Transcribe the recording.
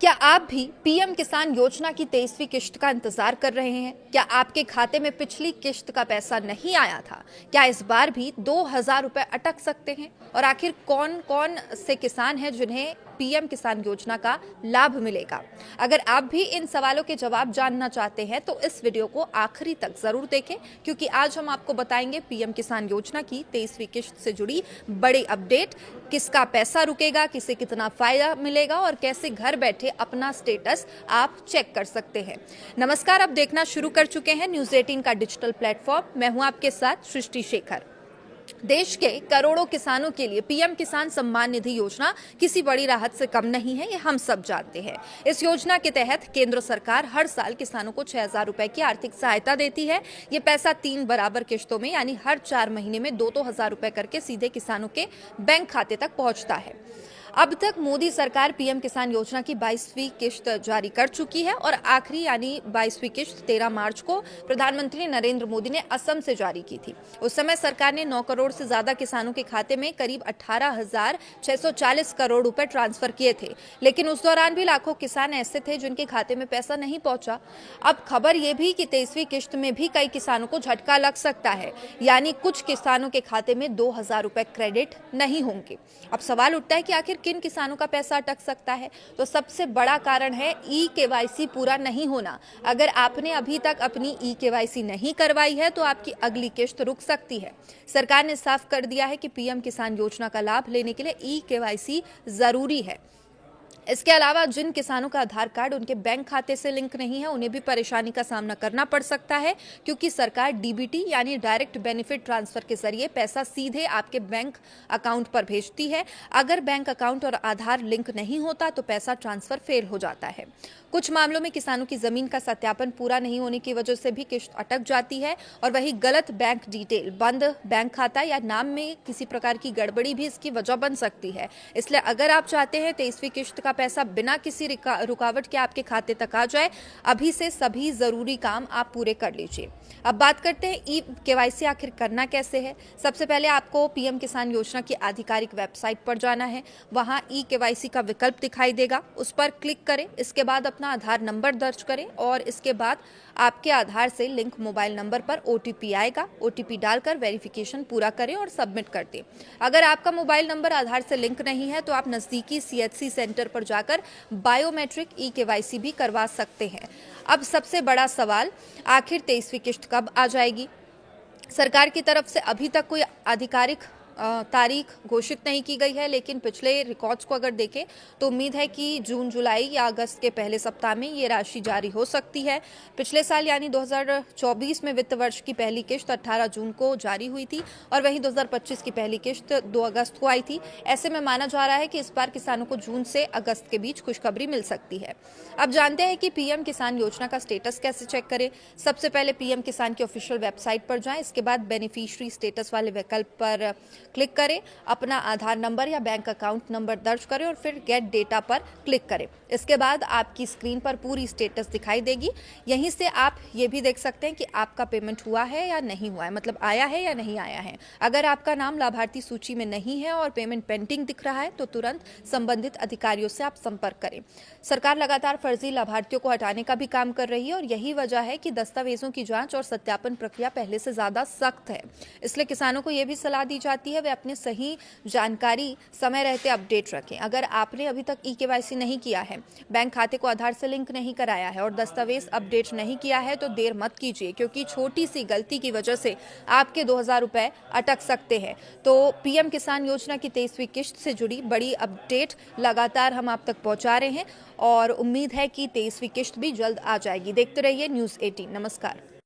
क्या आप भी पीएम किसान योजना की 23वीं किश्त का इंतजार कर रहे हैं? क्या आपके खाते में पिछली किश्त का पैसा नहीं आया था? क्या इस बार भी 2,000 रुपए अटक सकते हैं? और आखिर कौन कौन से किसान हैं जिन्हें पीएम किसान योजना का लाभ मिलेगा? अगर आप भी इन सवालों के जवाब जानना चाहते हैं तो इस वीडियो को आखिरी तक जरूर देखें, क्योंकि आज हम आपको बताएंगे पीएम किसान योजना की 23वीं किश्त से जुड़ी बड़ी अपडेट। किसका पैसा रुकेगा, किसे कितना फायदा मिलेगा और कैसे घर बैठे अपना स्टेटस आप चेक कर सकते हैं। नमस्कार, आप देखना शुरू कर चुके हैं न्यूज़ 18 का डिजिटल प्लेटफॉर्म। मैं हूं आपके साथ सृष्टि शेखर। देश के करोड़ों किसानों के लिए पीएम किसान सम्मान निधि योजना किसी बड़ी राहत से कम नहीं है, ये हम सब जानते हैं। इस योजना के तहत केंद्र सरकार हर साल किसानों को 6,000 रुपए की आर्थिक सहायता देती है। ये पैसा 3 बराबर किश्तों में यानी हर 4 महीने में 2-2 हजार रुपए करके सीधे किसानों के बैंक खाते तक पहुंचता है। अब तक मोदी सरकार पीएम किसान योजना की 22वीं किश्त जारी कर चुकी है और आखिरी यानी 22वीं किश्त 13 मार्च को प्रधानमंत्री नरेंद्र मोदी ने असम से जारी की थी। उस समय सरकार ने 9 करोड़ से ज्यादा किसानों के खाते में करीब 18,640 करोड़ रुपए ट्रांसफर किए थे, लेकिन उस दौरान भी लाखों किसान ऐसे थे जिनके खाते में पैसा नहीं पहुंचा। अब खबर यह भी कि 23वीं किश्त में भी कई किसानों को झटका लग सकता है, यानी कुछ किसानों के खाते में 2,000 रुपए क्रेडिट नहीं होंगे। अब सवाल उठता है कि आखिर किन किसानों का पैसा अटक सकता है? तो सबसे बड़ा कारण है ई-केवाईसी पूरा नहीं होना। अगर आपने अभी तक अपनी ई-केवाईसी नहीं करवाई है तो आपकी अगली किश्त रुक सकती है। सरकार ने साफ कर दिया है कि पीएम किसान योजना का लाभ लेने के लिए ई-केवाईसी जरूरी है। इसके अलावा जिन किसानों का आधार कार्ड उनके बैंक खाते से लिंक नहीं है, उन्हें भी परेशानी का सामना करना पड़ सकता है, क्योंकि सरकार डीबीटी यानी डायरेक्ट बेनिफिट ट्रांसफर के जरिए पैसा सीधे आपके बैंक अकाउंट पर भेजती है। अगर बैंक अकाउंट और आधार लिंक नहीं होता तो पैसा ट्रांसफर फेल हो जाता है। कुछ मामलों में किसानों की जमीन का सत्यापन पूरा नहीं होने की वजह से भी किश्त अटक जाती है, और वही गलत बैंक डिटेल, बंद बैंक खाता या नाम में किसी प्रकार की गड़बड़ी भी इसकी वजह बन सकती है। इसलिए अगर आप चाहते हैं 23वीं किश्त का पैसा बिना किसी रुकावट के आपके खाते तक आ जाए, अभी से सभी जरूरी काम आप पूरे कर लीजिए। अब बात करते हैं ई-केवाईसी आखिर करना कैसे है। सबसे पहले आपको पीएम किसान योजना की आधिकारिक वेबसाइट पर जाना है। वहां ई-केवाईसी का विकल्प दिखाई देगा, उस पर क्लिक करें। इसके बाद अपना आधार नंबर दर्ज करें और इसके बाद आपके आधार से लिंक मोबाइल नंबर पर ओटीपी आएगा। ओटीपी डालकर वेरिफिकेशन पूरा करें और सबमिट कर दें। अगर आपका मोबाइल नंबर आधार से लिंक नहीं है तो आप नजदीकी सीएचसी सेंटर पर जाकर बायोमेट्रिक ई-केवाईसी भी करवा सकते हैं। अब सबसे बड़ा सवाल, आखिर 23वीं किश्त कब आ जाएगी? सरकार की तरफ से अभी तक कोई आधिकारिक तारीख घोषित नहीं की गई है, लेकिन पिछले रिकॉर्ड्स को अगर देखें तो उम्मीद है कि जून, जुलाई या अगस्त के पहले सप्ताह में ये राशि जारी हो सकती है। पिछले साल यानी 2024 में वित्त वर्ष की पहली किश्त 18 जून को जारी हुई थी और वहीं 2025 की पहली किश्त 2 अगस्त को आई थी। ऐसे में माना जा रहा है कि इस बार किसानों को जून से अगस्त के बीच खुशखबरी मिल सकती है। अब जानते हैं कि पीएम किसान योजना का स्टेटस कैसे चेक करें। सबसे पहले पीएम किसान की ऑफिशियल वेबसाइट पर जाएं। इसके बाद बेनिफिशियरी स्टेटस वाले विकल्प पर क्लिक करें, अपना आधार नंबर या बैंक अकाउंट नंबर दर्ज करें और फिर गेट डेटा पर क्लिक करें। इसके बाद आपकी स्क्रीन पर पूरी स्टेटस दिखाई देगी। यहीं से आप ये भी देख सकते हैं कि आपका पेमेंट हुआ है या नहीं हुआ है, मतलब आया है या नहीं आया है। अगर आपका नाम लाभार्थी सूची में नहीं है और पेमेंट पेंडिंग दिख रहा है तो तुरंत संबंधित अधिकारियों से आप संपर्क करें। सरकार लगातार फर्जी लाभार्थियों को हटाने का भी काम कर रही है और यही वजह है कि दस्तावेजों की जांच और सत्यापन प्रक्रिया पहले से ज्यादा सख्त है। इसलिए किसानों को यह भी सलाह दी जाती है वे अपने सही जानकारी समय रहते अपडेट रखें। अगर आपने अभी तक ई-केवाईसी नहीं किया है, बैंक खाते को आधार से लिंक नहीं कराया है और दस्तावेज अपडेट नहीं किया है तो देर मत कीजिए, क्योंकि छोटी सी गलती की वजह से आपके 2,000 रुपए अटक सकते हैं। तो पीएम किसान योजना की 23वीं किश्त से जुड़ी बड़ी अपडेट लगातार हम आप तक पहुंचा रहे हैं और उम्मीद है कि 23वीं किश्त भी जल्द आ जाएगी। देखते रहिए न्यूज़ 18। नमस्कार।